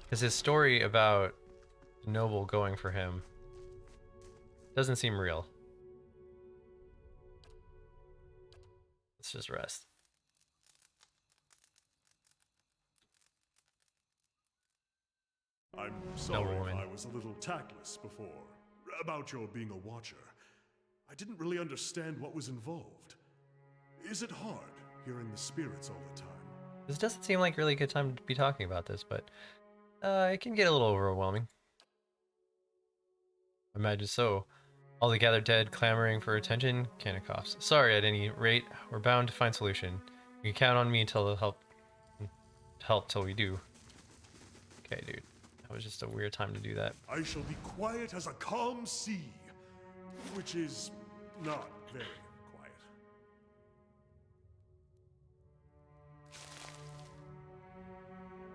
Because his story about Noble going for him doesn't seem real. Let's just rest. I'm sorry woman. if I was a little tactless before, about your being a watcher. I didn't really understand what was involved. Is it hard hearing the spirits all the time? This doesn't seem like a really good time to be talking about this, but it can get a little overwhelming. Imagine so. All the gathered dead clamoring for attention, Cannon coughs. Sorry, at any rate, we're bound to find solution. You can count on me till help till we do. Okay, dude. That was just a weird time to do that. I shall be quiet as a calm sea, which is not very quiet.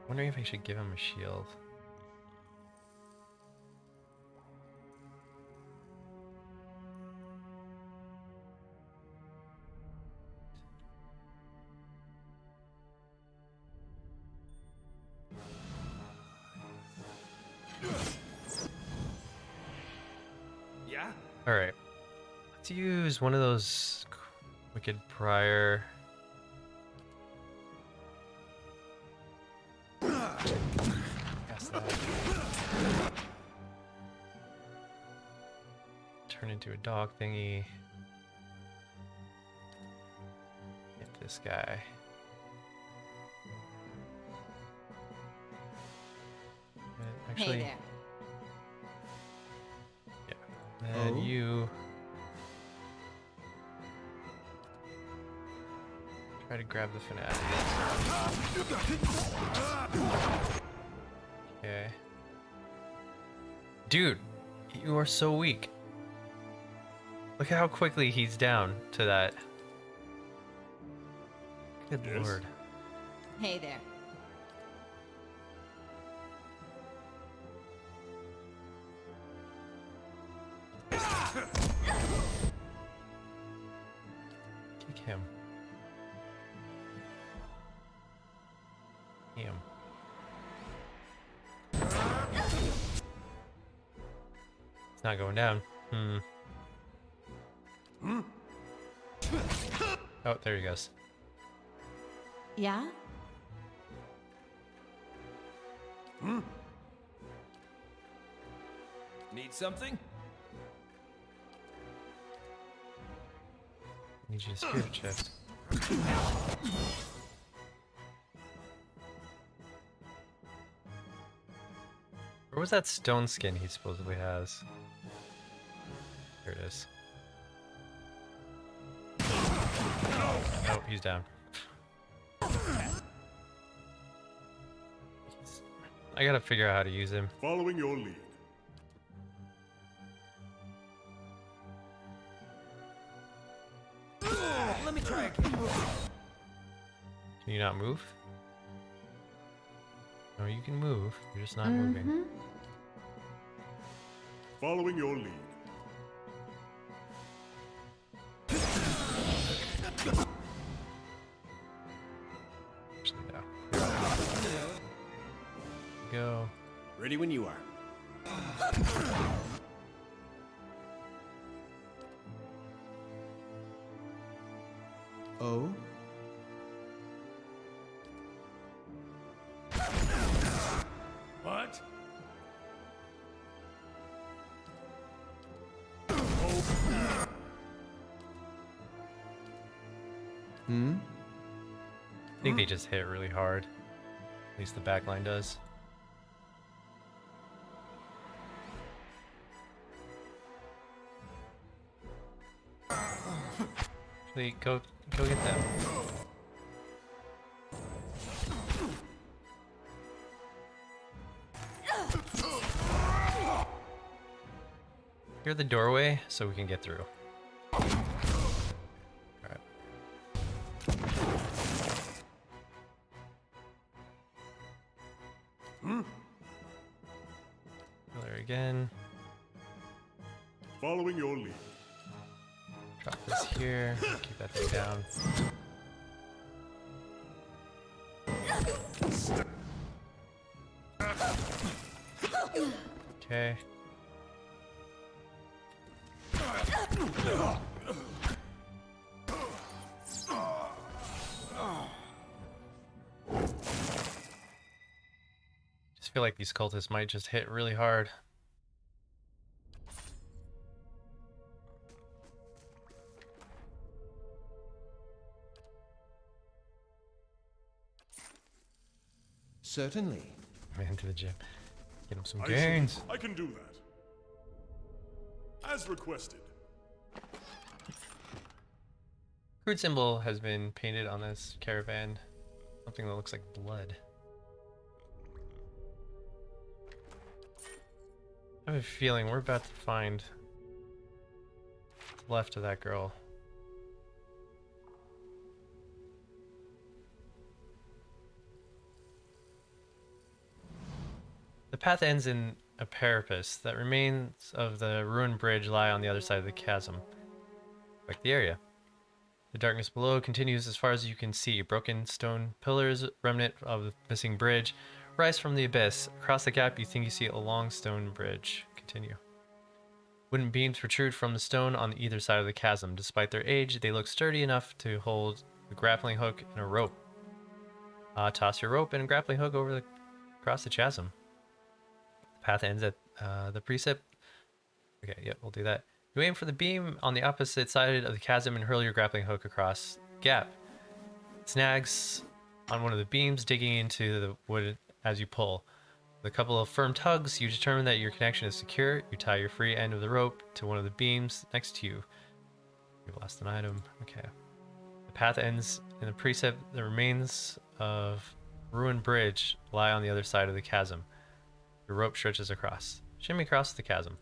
Wondering if I should give him a shield. Yeah? Alright. Let's use one of those Wicked Prior. Cast that. Turn into a dog thingy. Get this guy. Actually, Hey there. and you try to grab the fanatic. Okay. Dude, you are so weak. Look at how quickly he's down to that. Good Yes? lord. Hey there. Kick him. Him. It's not going down. Oh, there he goes. Yeah? Need something? Need you to spirit shift. Where was that stone skin he supposedly has? Here it is. Oh, he's down. I gotta figure out how to use him. Following your lead. Let me try again. Can you not move? No, you can move. You're just not moving. Following your lead. Actually, no. Go. Ready when you are. Oh? What? I think they just hit really hard. At least the back line does. Actually, go get them. Clear the doorway so we can get through. Alright. There again. Following your lead. Drop this here. Keep that thing down. Okay. Just feel like these cultists might just hit really hard. Certainly. Man, to the gym. Get him some I gains. I can do that. As requested. Crude symbol has been painted on this caravan. Something that looks like blood. I have a feeling we're about to find what's left of that girl. The path ends in a precipice. That remains of the ruined bridge lie on the other side of the chasm. Like the area. The darkness below continues as far as you can see. Broken stone pillars, remnant of the missing bridge, rise from the abyss. Across the gap, you think you see a long stone bridge. Continue. Wooden beams protrude from the stone on either side of the chasm. Despite their age, they look sturdy enough to hold a grappling hook and a rope. Toss your rope and a grappling hook across the chasm. The path ends at the precipice. Okay, yep, we'll do that. You aim for the beam on the opposite side of the chasm and hurl your grappling hook across the gap. It snags on one of the beams, digging into the wood as you pull. With a couple of firm tugs, you determine that your connection is secure. You tie your free end of the rope to one of the beams next to you. You've lost an item. Okay. The path ends in the precipice. The remains of ruined bridge lie on the other side of the chasm. Your rope stretches across. Shimmy across the chasm.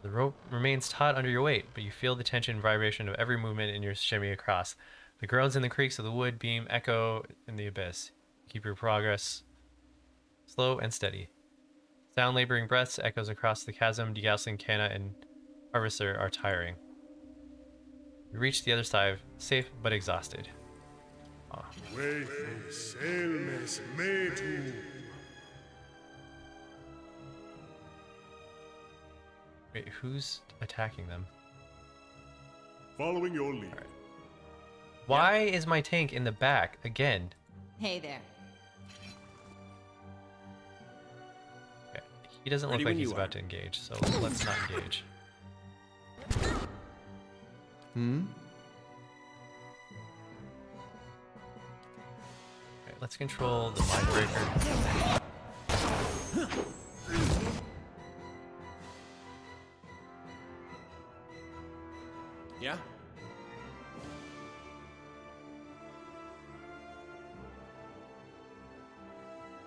The rope remains taut under your weight, but you feel the tension and vibration of every movement in your shimmy across. The groans and the creaks of the wood beam echo in the abyss. Keep your progress slow and steady. Sound laboring breaths echoes across the chasm. Degassing Canna and Harvester are tiring. You reach the other side, safe but exhausted. Selmes metu. Wait, who's attacking them? Following your lead. Why is my tank in the back again? Hey there. Okay. He doesn't Ready look like when he's you about are. to engage, so let's not engage. Hmm? Okay, let's control the mind breaker. Yeah?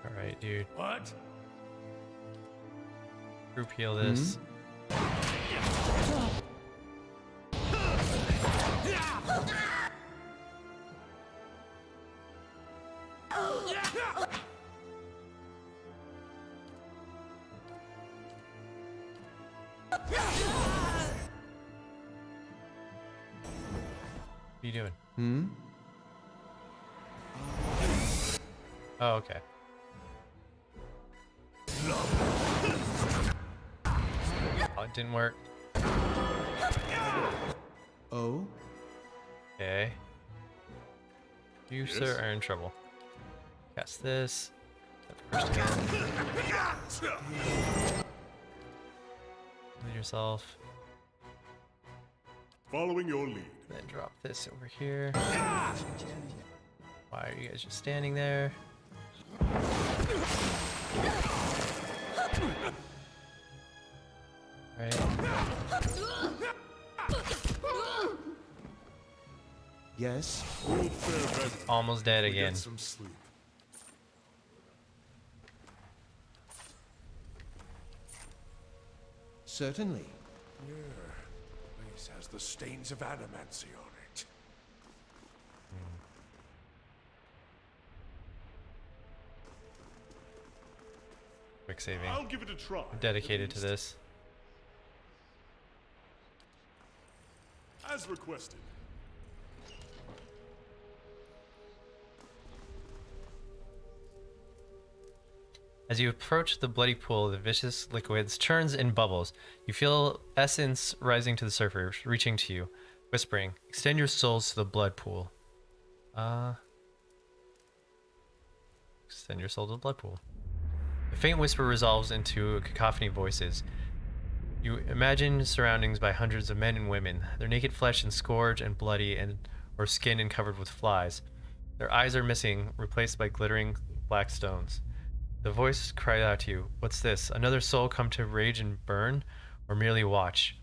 Alright, dude. What? Group heal this. What are you doing? Hmm? Oh, okay. Oh, it didn't work. Oh? Okay. You, sir, are in trouble. Cast this. First again. Heal yourself. Following your lead. Then drop this over here. Why are you guys just standing there? Right. Yes? You'll fare better. Almost dead We again. Get some sleep. Certainly. Place has the stains of adamancy on it. Quick saving. I'll give it a try. I'm dedicated at to least. this. As requested. As you approach the bloody pool, the vicious liquids turns and bubbles. You feel essence rising to the surface, reaching to you, whispering, "Extend your souls to the blood pool." Extend your soul to the blood pool. The faint whisper resolves into a cacophony of voices. You imagine surroundings by hundreds of men and women, their naked flesh and scourged and bloody or skinned and covered with flies. Their eyes are missing, replaced by glittering black stones. The voice cried out to you, "What's this? Another soul come to rage and burn, or merely watch?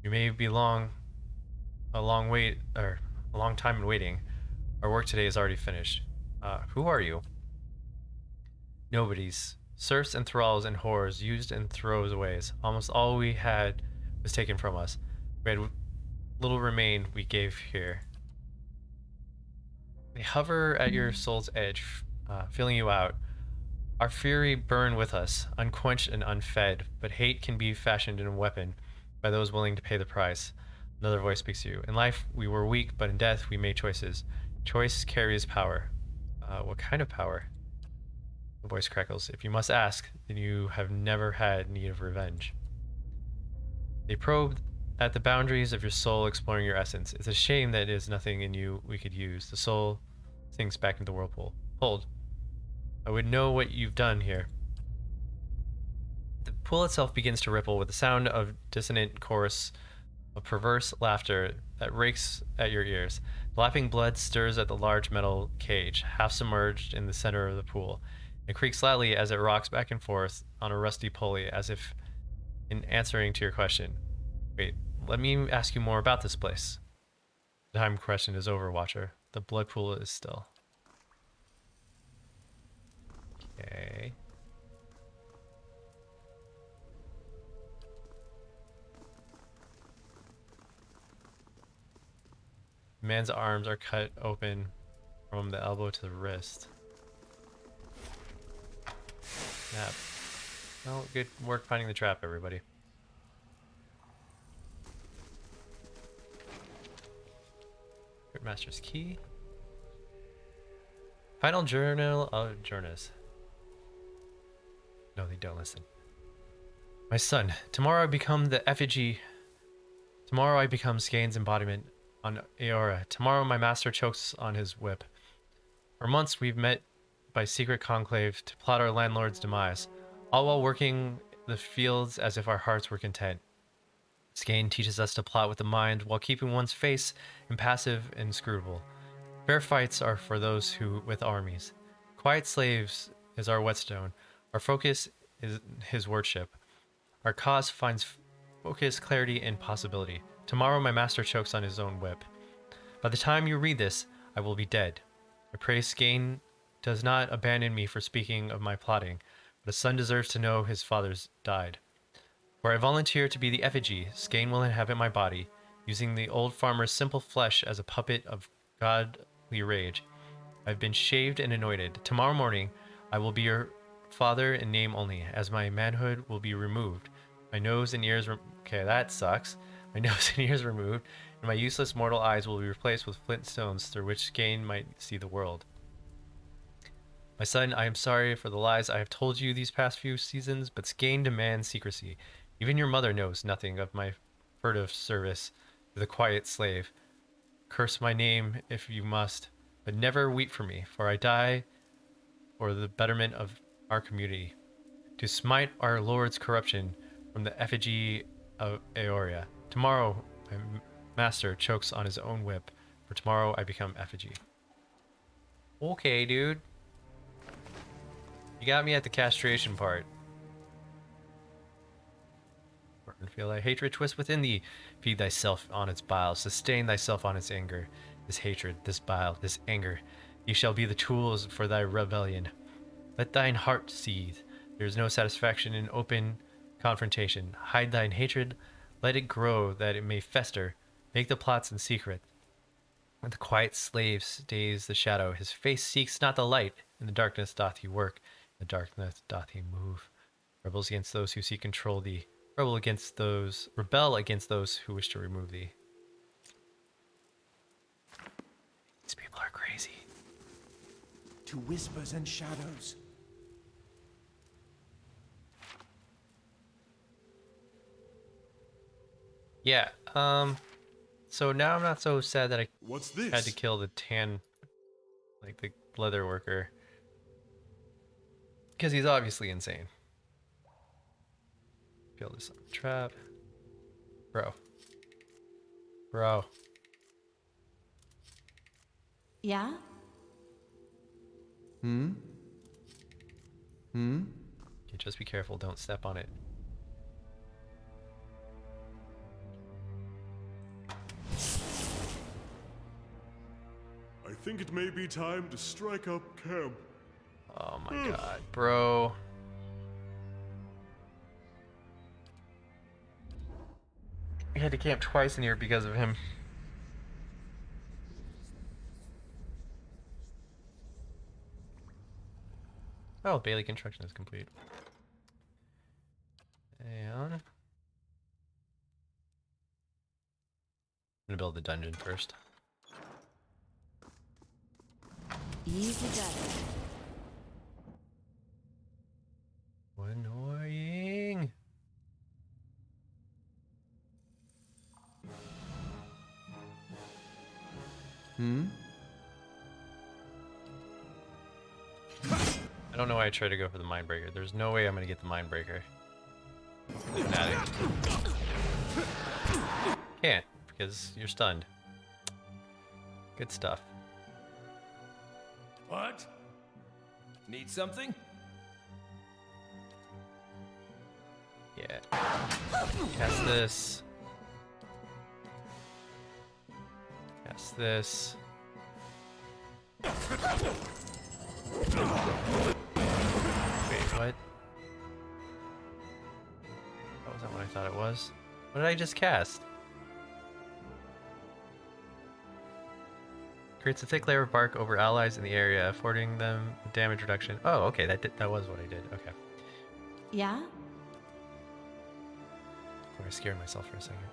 You may be a long time in waiting. Our work today is already finished. Who are you?" Nobodies. Serfs and thralls and whores, used and throwaways. Almost all we had was taken from us. We had little remained we gave here. They hover at your soul's edge, filling you out. Our fury burn with us, unquenched and unfed, but hate can be fashioned in a weapon by those willing to pay the price. Another voice speaks to you. In life, we were weak, but in death, we made choices. Choice carries power. What kind of power? The voice crackles. If you must ask, then you have never had need of revenge. They probe at the boundaries of your soul, exploring your essence. It's a shame that it is nothing in you we could use. The soul sinks back into the whirlpool. Hold. I would know what you've done here. The pool itself begins to ripple with the sound of dissonant chorus of perverse laughter that rakes at your ears. The lapping blood stirs at the large metal cage, half submerged in the center of the pool. It creaks loudly as it rocks back and forth on a rusty pulley, as if in answering to your question. Wait, let me ask you more about this place. The time question is over, Watcher. The blood pool is still. Okay. The man's arms are cut open from the elbow to the wrist. Snap. Well, good work finding the trap, everybody. Master's key. Final journal of Journeys. No, they don't listen. My son, tomorrow I become the effigy. Tomorrow I become Skane's embodiment on Aora. Tomorrow my master chokes on his whip. For months we've met by secret conclave to plot our landlord's demise, all while working the fields as if our hearts were content. Skane teaches us to plot with the mind while keeping one's face impassive and inscrutable. Fair fights are for those who with armies. Quiet slaves is our whetstone. Our focus is his wordship. Our cause finds focus, clarity, and possibility. Tomorrow my master chokes on his own whip. By the time you read this, I will be dead. I pray Skane does not abandon me for speaking of my plotting, but a son deserves to know his father's died. Where I volunteer to be the effigy, Skane will inhabit my body, using the old farmer's simple flesh as a puppet of godly rage. I've been shaved and anointed. Tomorrow morning, I will be your father in name only, as my manhood will be removed. My nose and ears... Okay, that sucks. My nose and ears removed, and my useless mortal eyes will be replaced with flint stones through which Skane might see the world. My son, I am sorry for the lies I have told you these past few seasons, but Skane demands secrecy. Even your mother knows nothing of my furtive service to the quiet slave. Curse my name if you must, but never weep for me, for I die for the betterment of our community, to smite our lord's corruption from the effigy of Aoria. Tomorrow, my master chokes on his own whip, for tomorrow I become effigy. Okay, dude. You got me at the castration part. Feel thy hatred twist within thee. Feed thyself on its bile. Sustain thyself on its anger. This hatred, this bile, this anger. Ye shall be the tools for thy rebellion. Let thine heart seethe. There is no satisfaction in open confrontation. Hide thine hatred. Let it grow that it may fester. Make the plots in secret. The quiet slave stays the shadow. His face seeks not the light. In the darkness doth he work. In the darkness doth he move. Rebels against those who seek control thee. Rebel against those who wish to remove thee. These people are crazy. To whispers and shadows. Yeah. So now I'm not so sad that I What's this? had to kill the tan, like the leather worker, because he's obviously insane. Feel this trap, bro. Bro. Yeah? You just be careful. Don't step on it. I think it may be time to strike up camp. Oh my god, bro. We had to camp twice in here because of him. Oh, Bailey construction is complete. And I'm gonna build the dungeon first. Easy got it. Annoying. I don't know why I tried to go for the Mindbreaker. There's no way I'm gonna get the Mindbreaker. Fanatic. Can't, because you're stunned. Good stuff. What? Need something? Yeah. Cast this. Cast this. Wait, what? That wasn't what I thought it was. What did I just cast? Creates a thick layer of bark over allies in the area, affording them damage reduction. Oh, okay, that was what I did. Okay. Yeah? I scared myself for a second.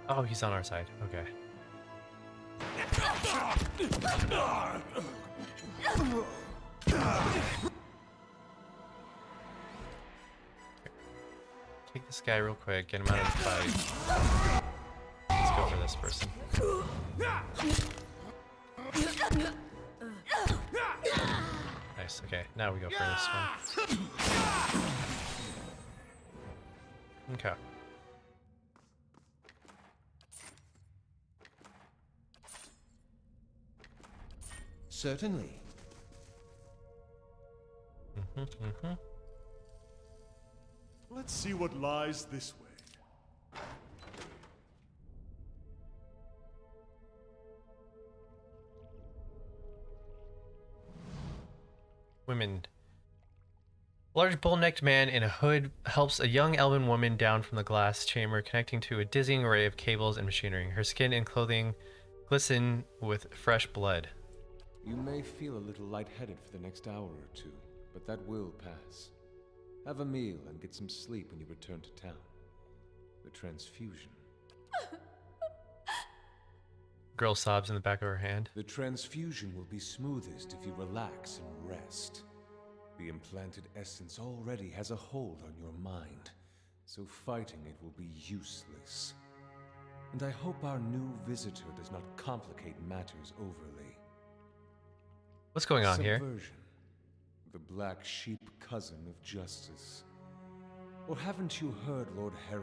Oh, he's on our side. Okay. Take this guy real quick, get him out of the fight. Let's go for this person. Nice, okay, now we go for this one. Okay. Certainly. Let's see what lies this way. Women. A large bull-necked man in a hood helps a young elven woman down from the glass chamber connecting to a dizzying array of cables and machinery. Her skin and clothing glisten with fresh blood. You may feel a little lightheaded for the next hour or two, but that will pass. Have a meal and get some sleep when you return to town. The transfusion. Girl sobs in the back of her hand. The transfusion will be smoothest if you relax and rest. The implanted essence already has a hold on your mind, so fighting it will be useless. And I hope our new visitor does not complicate matters overly. What's going on here? Subversion. The black sheep cousin of justice. Or haven't you heard Lord Heron